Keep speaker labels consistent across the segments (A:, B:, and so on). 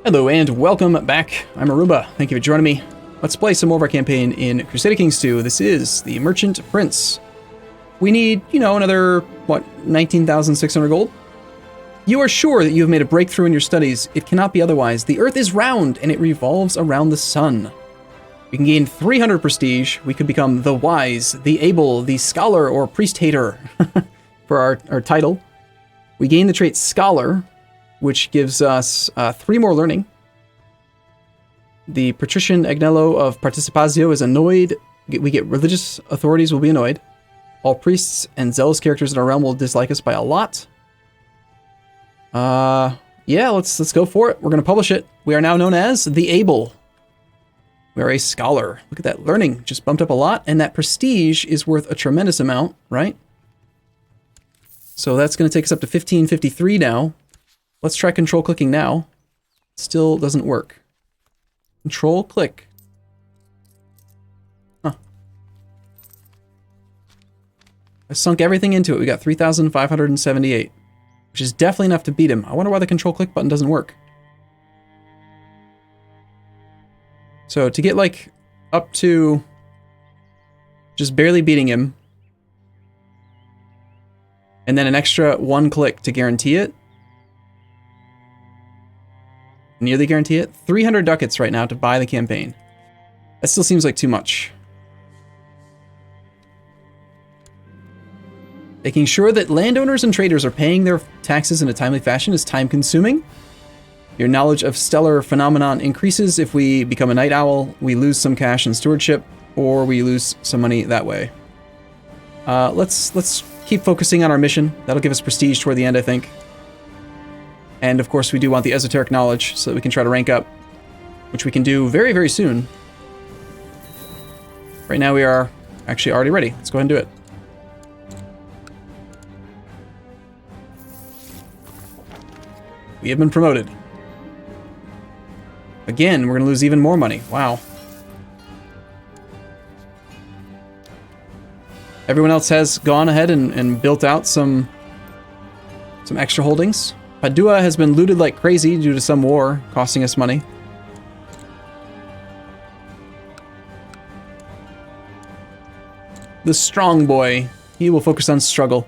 A: Hello and welcome back. I'm Arumba. Thank you for joining me. Let's play some more of our campaign in Crusader Kings 2. This is the Merchant Prince. We need, another, 19,600 gold? You are sure that you have made a breakthrough in your studies. It cannot be otherwise. The Earth is round and it revolves around the sun. We can gain 300 prestige. We could become the wise, the able, the scholar, or priest-hater for our title. We gain the trait scholar, which gives us 3 more learning. The patrician Agnello of Participazio is annoyed. We get religious authorities will be annoyed. All priests and zealous characters in our realm will dislike us by a lot. Yeah, let's go for it. We're going to publish it. We are now known as the Able. We are a scholar. Look at that learning. Just bumped up a lot. And that prestige is worth a tremendous amount, right? So that's going to take us up to 1553 now. Let's try control clicking now. Still doesn't work. Control click. Huh. I sunk everything into it. We got 3,578, which is definitely enough to beat him. I wonder why the control click button doesn't work. So to get like up to just barely beating him, and then an extra 1 click to guarantee it, nearly guarantee it, 300 ducats right now to buy the campaign. That still seems like too much. Making sure that landowners and traders are paying their taxes in a timely fashion is time consuming. Your knowledge of stellar phenomenon increases if we become a night owl, we lose some cash in stewardship, or we lose some money that way. Let's keep focusing on our mission. That'll give us prestige toward the end, I think. And of course, we do want the esoteric knowledge so that we can try to rank up, which we can do very, very soon. Right now, we are actually already ready. Let's go ahead and do it. We have been promoted. Again, we're going to lose even more money. Wow. Everyone else has gone ahead and built out some extra holdings. Padua has been looted like crazy due to some war, costing us money. The strong boy. He will focus on struggle.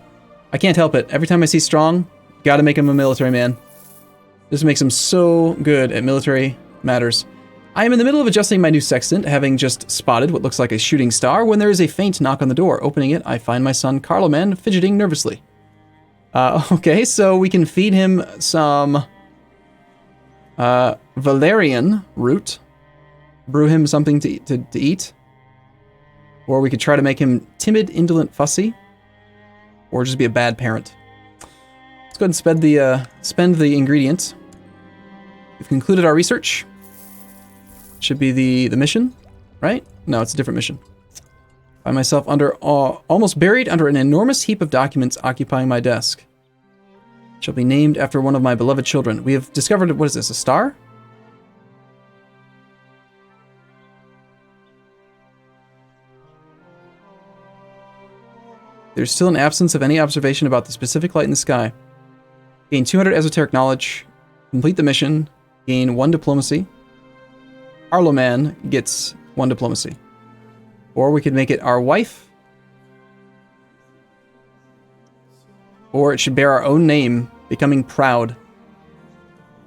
A: I can't help it. Every time I see strong, gotta make him a military man. This makes him so good at military matters. I am in the middle of adjusting my new sextant, having just spotted what looks like a shooting star, when there is a faint knock on the door. Opening it, I find my son Charlemagne fidgeting nervously. Okay, so we can feed him some valerian root, brew him something to eat, or we could try to make him timid, indolent, fussy, or just be a bad parent. Let's go ahead and spend the ingredient. We've concluded our research. Should be the mission, right? No, it's a different mission. Find myself almost buried under an enormous heap of documents occupying my desk. Shall be named after one of my beloved children. We have discovered, what is this, a star? There's still an absence of any observation about the specific light in the sky. Gain 200 esoteric knowledge. Complete the mission. Gain 1 diplomacy. Charlemagne gets 1 diplomacy. Or we could make it our wife. Or it should bear our own name, becoming proud.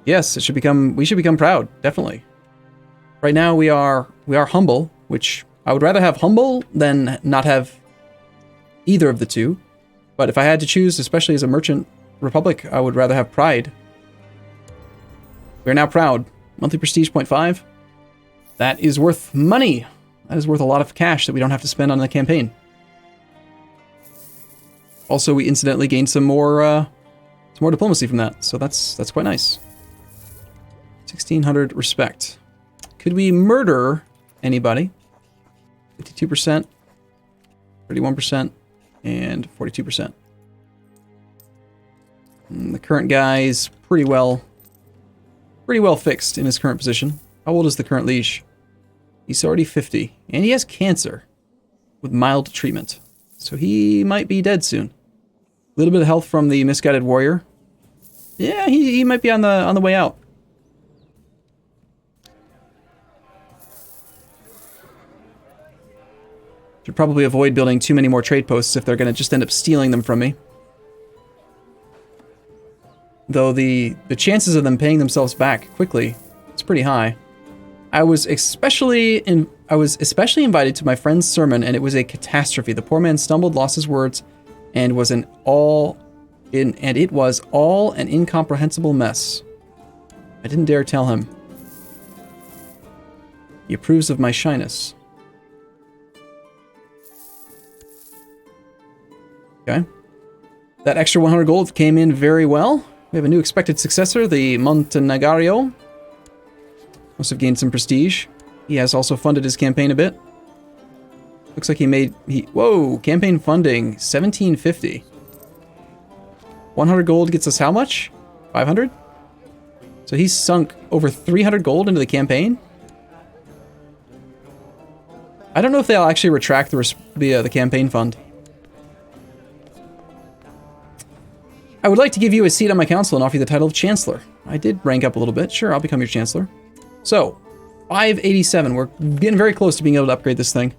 A: Yes, we should become proud, definitely. Right now we are humble, which I would rather have humble than not have either of the two. But if I had to choose, especially as a merchant republic, I would rather have pride. We are now proud. Monthly prestige 0.5. That is worth money. That is worth a lot of cash that we don't have to spend on the campaign. Also, we incidentally gained some more diplomacy from that, so that's quite nice. 1,600 respect. Could we murder anybody? 52%, 31%, and 42%. And the current guy is pretty well fixed in his current position. How old is the current liege? He's already 50, and he has cancer with mild treatment. So he might be dead soon. A little bit of health from the misguided warrior. Yeah, he might be on the way out. Should probably avoid building too many more trade posts if they're going to just end up stealing them from me. Though the chances of them paying themselves back quickly, it's pretty high. I was especially invited to my friend's sermon, and it was a catastrophe. The poor man stumbled, lost his words, and it was all an incomprehensible mess. I didn't dare tell him. He approves of my shyness. Okay. That extra 100 gold came in very well. We have a new expected successor, the Montenegario. Must have gained some prestige. He has also funded his campaign a bit. Looks like whoa, campaign funding, 1750. 100 gold gets us how much? 500? So he's sunk over 300 gold into the campaign? I don't know if they'll actually retract the campaign fund. I would like to give you a seat on my council and offer you the title of Chancellor. I did rank up a little bit. Sure, I'll become your Chancellor. So, 587. We're getting very close to being able to upgrade this thing.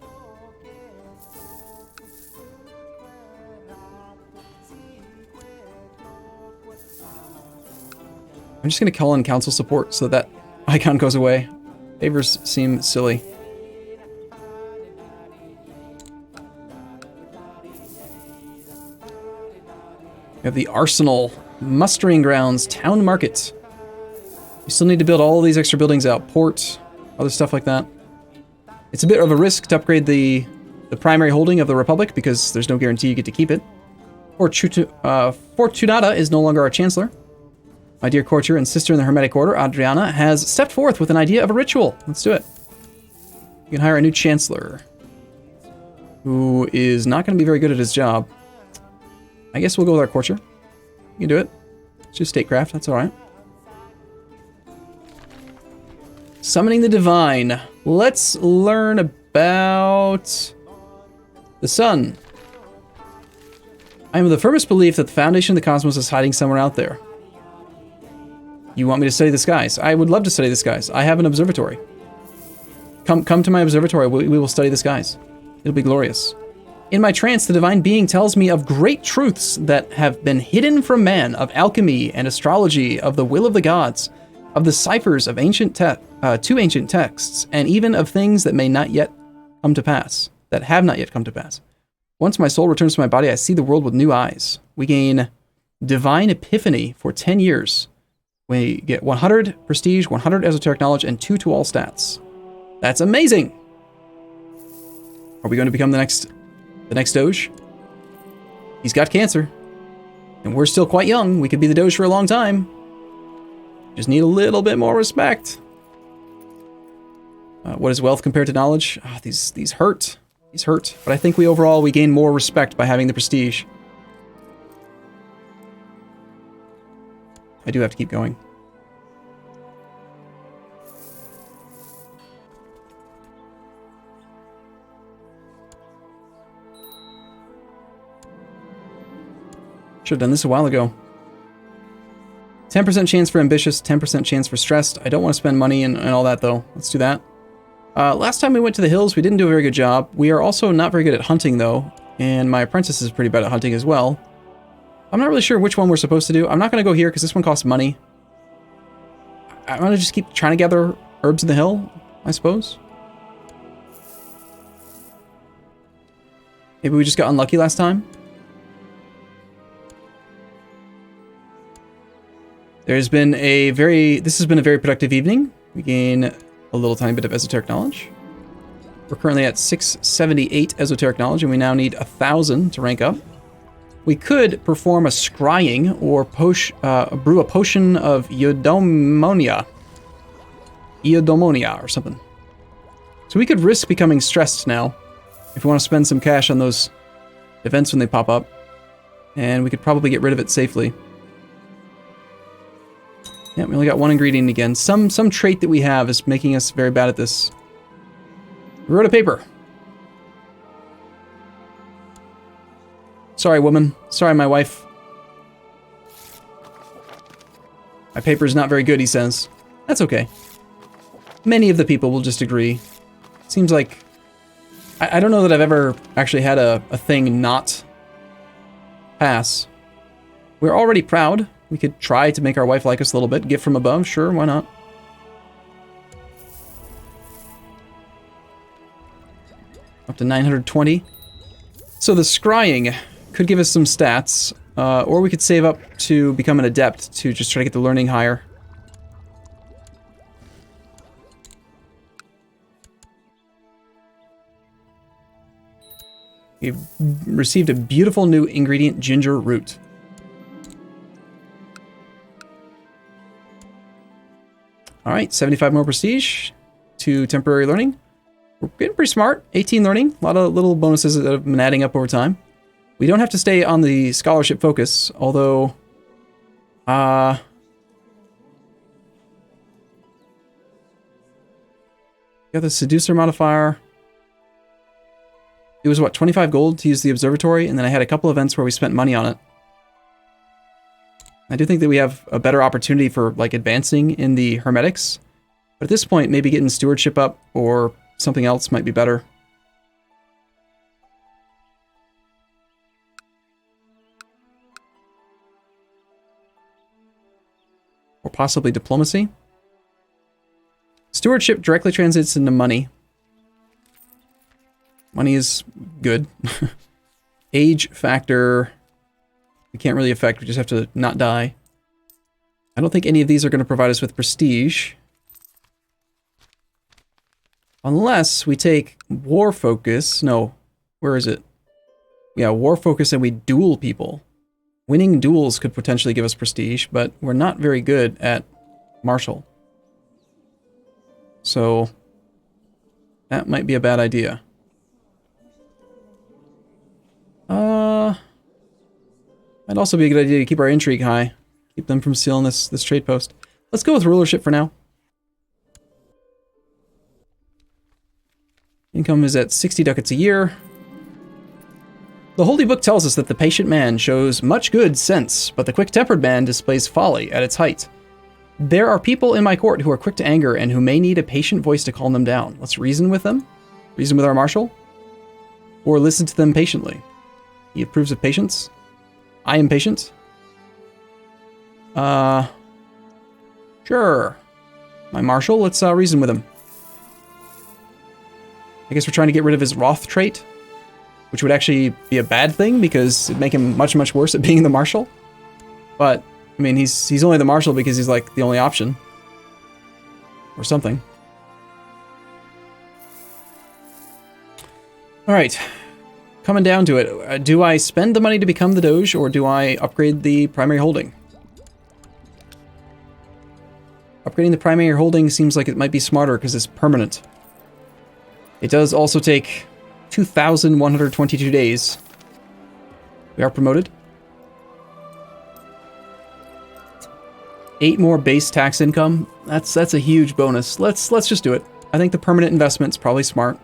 A: I'm just going to call in council support so that icon goes away. Favors seem silly. We have the Arsenal, Mustering Grounds, Town Market. We still need to build all these extra buildings out. Port, other stuff like that. It's a bit of a risk to upgrade the primary holding of the Republic because there's no guarantee you get to keep it. Fortunata is no longer our Chancellor. My dear courtier and sister in the Hermetic Order, Adriana, has stepped forth with an idea of a ritual. Let's do it. You can hire a new Chancellor who is not going to be very good at his job. I guess we'll go with our courtier. You can do it. It's just statecraft, that's alright. Summoning the Divine. Let's learn about the sun. I am of the firmest belief that the foundation of the cosmos is hiding somewhere out there. You want me to study the skies? I would love to study the skies. I have an observatory. Come to my observatory. We will study the skies. It'll be glorious. In my trance, the divine being tells me of great truths that have been hidden from man, of alchemy and astrology, of the will of the gods, of the ciphers of two ancient texts, and even of things that may not yet come to pass, that have not yet come to pass. Once my soul returns to my body, I see the world with new eyes. We gain divine epiphany for 10 years. We get 100 prestige, 100 esoteric knowledge, and 2 to all stats. That's amazing! Are we going to become the next Doge? He's got cancer. And we're still quite young. We could be the Doge for a long time. Just need a little bit more respect. What is wealth compared to knowledge? Oh, these hurt. These hurt. But I think we gain more respect by having the prestige. I do have to keep going. Should have done this a while ago. 10% chance for ambitious, 10% chance for stressed. I don't want to spend money and all that, though. Let's do that. Last time we went to the hills, we didn't do a very good job. We are also not very good at hunting, though. And my apprentice is pretty bad at hunting as well. I'm not really sure which one we're supposed to do. I'm not going to go here because this one costs money. I'm going to just keep trying to gather herbs in the hill, I suppose. Maybe we just got unlucky last time. This has been a very productive evening. We gain a little tiny bit of esoteric knowledge. We're currently at 678 esoteric knowledge, and we now need 1,000 to rank up. We could perform a scrying or brew a potion of eudaimonia or something. So we could risk becoming stressed now if we want to spend some cash on those events when they pop up, and we could probably get rid of it safely. Yeah, we only got one ingredient again. Some trait that we have is making us very bad at this. We wrote a paper. Sorry, woman. Sorry, my wife. My paper is not very good, he says. That's okay. Many of the people will just agree. Seems like I don't know that I've ever actually had a thing not pass. We're already proud. We could try to make our wife like us a little bit. Gift from above, sure, why not? Up to 920. So the scrying could give us some stats, or we could save up to become an adept to just try to get the learning higher. We've received a beautiful new ingredient, ginger root. Alright, 75 more prestige to temporary learning. We're getting pretty smart. 18 learning, a lot of little bonuses that have been adding up over time. We don't have to stay on the scholarship focus, although... got the seducer modifier. It was, what, 25 gold to use the observatory, and then I had a couple events where we spent money on it. I do think that we have a better opportunity for, like, advancing in the hermetics. But at this point, maybe getting stewardship up or something else might be better. Or possibly diplomacy. Stewardship directly translates into money. Money is good. Age factor, we can't really affect, we just have to not die. I don't think any of these are going to provide us with prestige. Unless we take war focus, no, where is it? Yeah, war focus and we duel people. Winning duels could potentially give us prestige, but we're not very good at martial. So, that might be a bad idea. Might also be a good idea to keep our intrigue high. Keep them from stealing this trade post. Let's go with rulership for now. Income is at 60 ducats a year. The Holy Book tells us that the patient man shows much good sense, but the quick-tempered man displays folly at its height. There are people in my court who are quick to anger and who may need a patient voice to calm them down. Let's reason with them. Reason with our marshal. Or listen to them patiently. He approves of patience. I am patient. Sure. My marshal, let's reason with him. I guess we're trying to get rid of his wrath trait, which would actually be a bad thing because it'd make him much, much worse at being the marshal. But, I mean, he's only the marshal because he's like the only option. Or something. Alright. Coming down to it, do I spend the money to become the Doge, or do I upgrade the primary holding? Upgrading the primary holding seems like it might be smarter because it's permanent. It does also take 2,122 days. We are promoted. 8 more base tax income. That's a huge bonus. Let's just do it. I think the permanent investment's probably smart.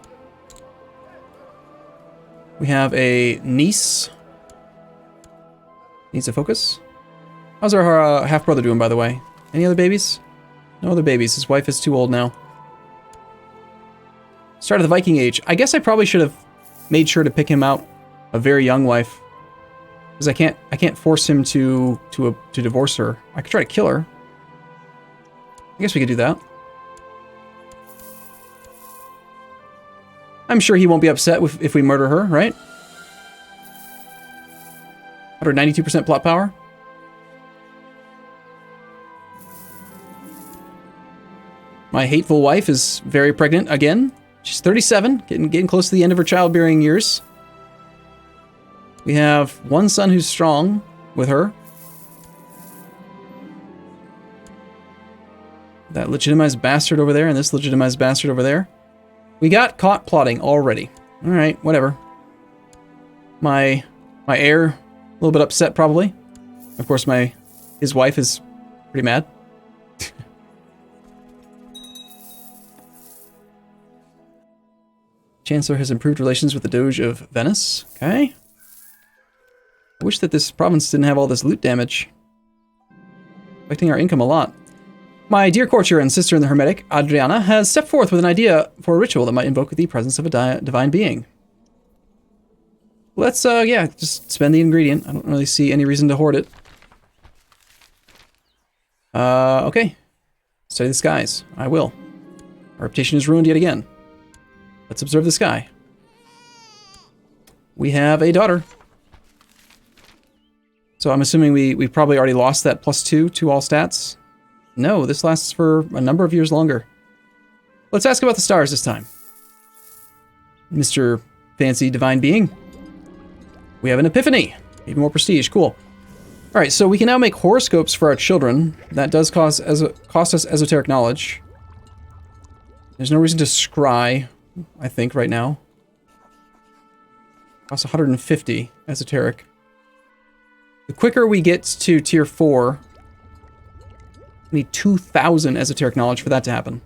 A: We have a niece. Needs a focus. How's our half-brother doing, by the way? Any other babies? No other babies. His wife is too old now. Start of the Viking Age. I guess I probably should have made sure to pick him out a very young wife. Because I can't force him to divorce her. I could try to kill her. I guess we could do that. I'm sure he won't be upset if we murder her, right? 192% plot power. My hateful wife is very pregnant again. She's 37, getting close to the end of her childbearing years. We have one son who's strong with her. That legitimized bastard over there and this legitimized bastard over there. We got caught plotting already. Alright, whatever. My heir, a little bit upset probably. Of course, his wife is pretty mad. Chancellor has improved relations with the Doge of Venice. Okay. I wish that this province didn't have all this loot damage. Affecting our income a lot. My dear courtier and sister in the Hermetic, Adriana, has stepped forth with an idea for a ritual that might invoke the presence of a divine being. Let's, yeah, just spend the ingredient. I don't really see any reason to hoard it. Okay. Study the skies. I will. Our reputation is ruined yet again. Let's observe the sky. We have a daughter. So I'm assuming we probably already lost that +2 to all stats. No, this lasts for a number of years longer. Let's ask about the stars this time. Mr. Fancy Divine Being. We have an epiphany. Even more prestige. Cool. All right, so we can now make horoscopes for our children. That does cost us esoteric knowledge. There's no reason to scry, I think, right now. Costs 150 esoteric. The quicker we get to tier 4, we need 2,000 esoteric knowledge for that to happen.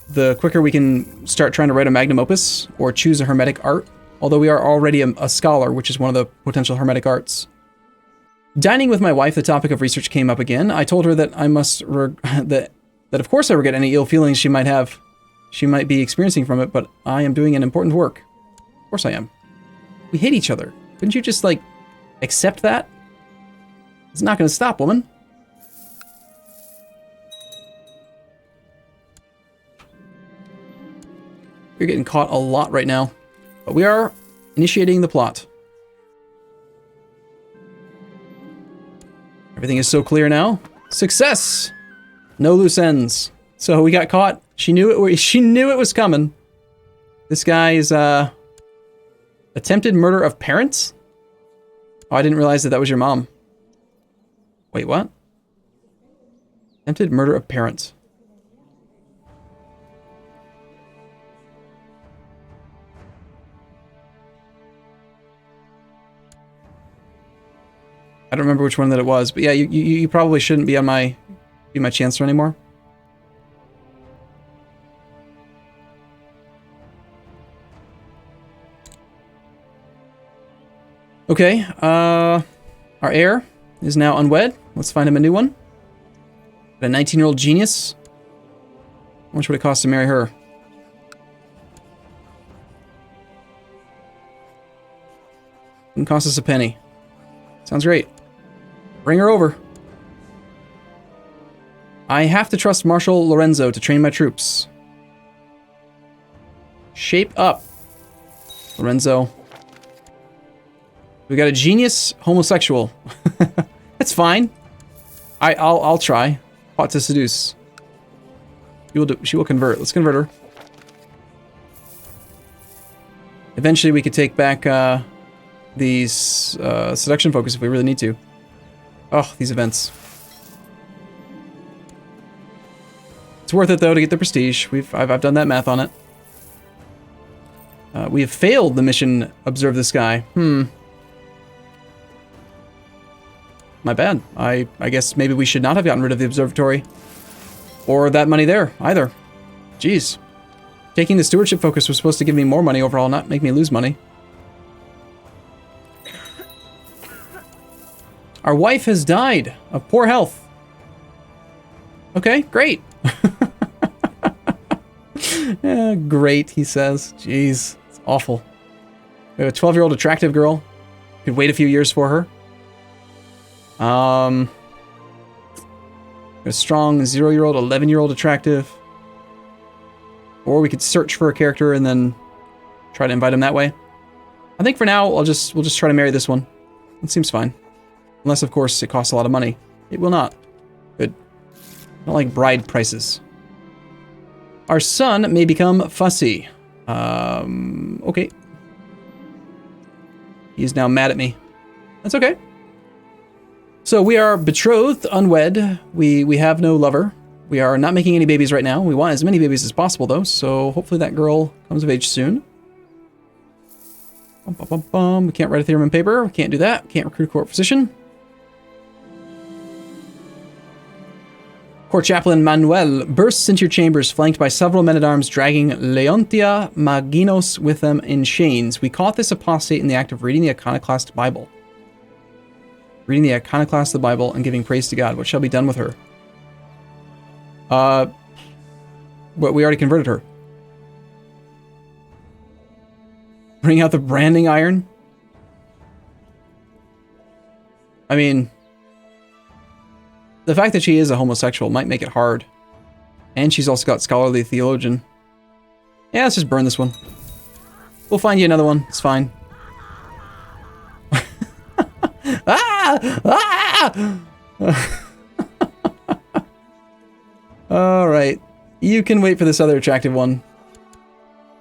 A: The quicker we can start trying to write a magnum opus or choose a hermetic art, although we are already a scholar, which is one of the potential hermetic arts. Dining with my wife, the topic of research came up again. I told her that I must that of course I regret any ill feelings she might be experiencing from it, but I am doing an important work. Of course I am. We hate each other. Couldn't you just, like, accept that? It's not going to stop, woman. You're getting caught a lot right now. But we are initiating the plot. Everything is so clear now. Success! No loose ends. So we got caught. She knew it was coming. This guy is, attempted murder of parents? Oh, I didn't realize that was your mom. Wait, what? Attempted murder of parents. I don't remember which one that it was, but yeah, you probably shouldn't be on my chancellor anymore. Okay, our heir is now unwed. Let's find him a new one. A 19-year-old genius. How much would it cost to marry her? Didn't cost us a penny. Sounds great. Bring her over. I have to trust Marshal Lorenzo to train my troops. Shape up, Lorenzo. We got a genius homosexual. That's fine. I'll try. Plot to seduce. She will convert. Let's convert her. Eventually we could take back these seduction focus if we really need to. Oh, these events. It's worth it though to get the prestige. I've done that math on it. We have failed the mission. Observe the sky. My bad. I guess maybe we should not have gotten rid of the observatory. Or that money there, either. Jeez. Taking the stewardship focus was supposed to give me more money overall, not make me lose money. Our wife has died of poor health. Okay, great. Yeah, great, he says. Jeez, it's awful. We have a 12-year-old attractive girl. Could wait a few years for her. A strong 0-year-old, 11-year-old attractive. Or we could search for a character and then try to invite him that way. I think for now, we'll just try to marry this one. It seems fine. Unless, of course, it costs a lot of money. It will not. Good. I don't like bride prices. Our son may become fussy. Okay. He is now mad at me. That's okay. So we are betrothed, unwed. We have no lover. We are not making any babies right now. We want as many babies as possible, though, so hopefully that girl comes of age soon. Bum, bum, bum, bum. We can't write a theorem in paper. We can't do that. We can't recruit a court physician. Court chaplain Manuel bursts into your chambers, flanked by several men-at-arms dragging Leontia Maginos with them in chains. We caught this apostate in the act of reading the iconoclast Bible. reading the iconoclast of the Bible, and giving praise to God. What shall be done with her? But we already converted her. Bring out the branding iron? I mean, the fact that she is a homosexual might make it hard. And she's also got scholarly theologian. Yeah, let's just burn this one. We'll find you another one. It's fine. Ah! Ah! Alright. You can wait for this other attractive one.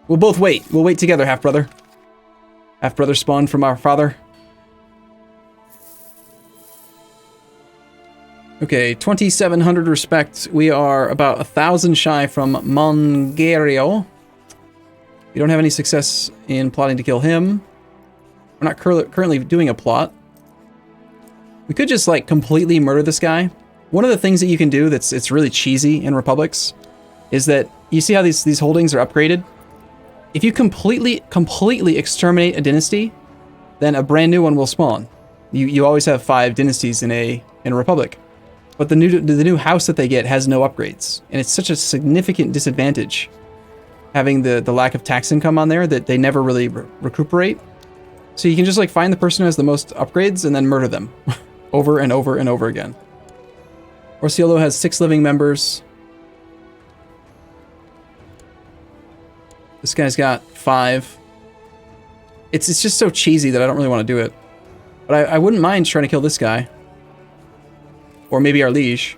A: We'll both wait. We'll wait together, half-brother. Half-brother spawned from our father. Okay, 2,700 respect. We are about 1,000 shy from Mongario. We don't have any success in plotting to kill him. We're not currently doing a plot. We could just, like, completely murder this guy. One of the things that you can do it's really cheesy in Republics is that you see how these holdings are upgraded? If you completely exterminate a dynasty, then a brand new one will spawn. You always have 5 dynasties in a Republic. But the new house that they get has no upgrades. And it's such a significant disadvantage having the lack of tax income on there that they never really recuperate. So you can just like find the person who has the most upgrades and then murder them over and over and over again. Orciolo has 6 living members. This guy's got 5. It's just so cheesy that I don't really want to do it. But I wouldn't mind trying to kill this guy. Or maybe our liege.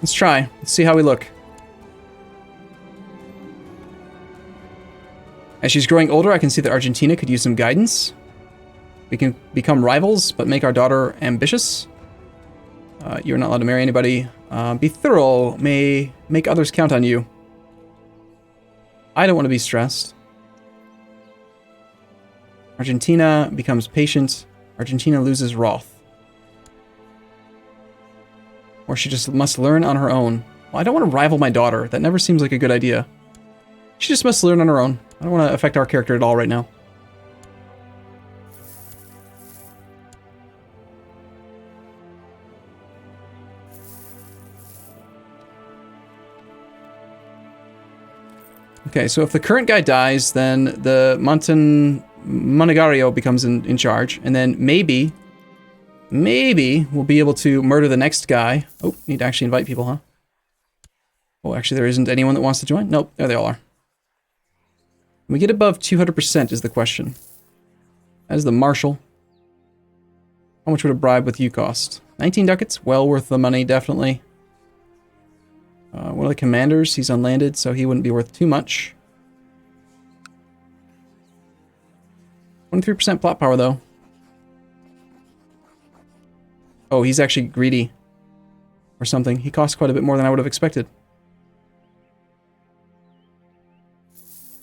A: Let's try. Let's see how we look. As she's growing older, I can see that Argentina could use some guidance. We can become rivals, but make our daughter ambitious. You're not allowed to marry anybody. Be thorough, may make others count on you. I don't want to be stressed. Argentina becomes patient. Argentina loses wrath. Or she just must learn on her own. Well, I don't want to rival my daughter. That never seems like a good idea. She just must learn on her own. I don't want to affect our character at all right now. Okay, so if the current guy dies, then the Monegario becomes in charge, and then maybe we'll be able to murder the next guy. Oh, need to actually invite people, huh? Oh, actually there isn't anyone that wants to join? Nope, there they all are. Can we get above 200% is the question. That is the marshal. How much would a bribe with you cost? 19 ducats? Well worth the money, definitely. One of the commanders, he's unlanded, so he wouldn't be worth too much. 23% plot power, though. Oh, he's actually greedy. Or something. He costs quite a bit more than I would have expected.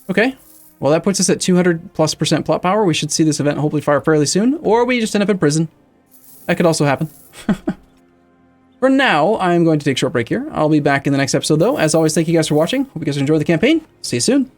A: Okay. Well, that puts us at 200+% plot power. We should see this event hopefully fire fairly soon. Or we just end up in prison. That could also happen. For now, I'm going to take a short break here. I'll be back in the next episode, though. As always, thank you guys for watching. Hope you guys enjoyed the campaign. See you soon.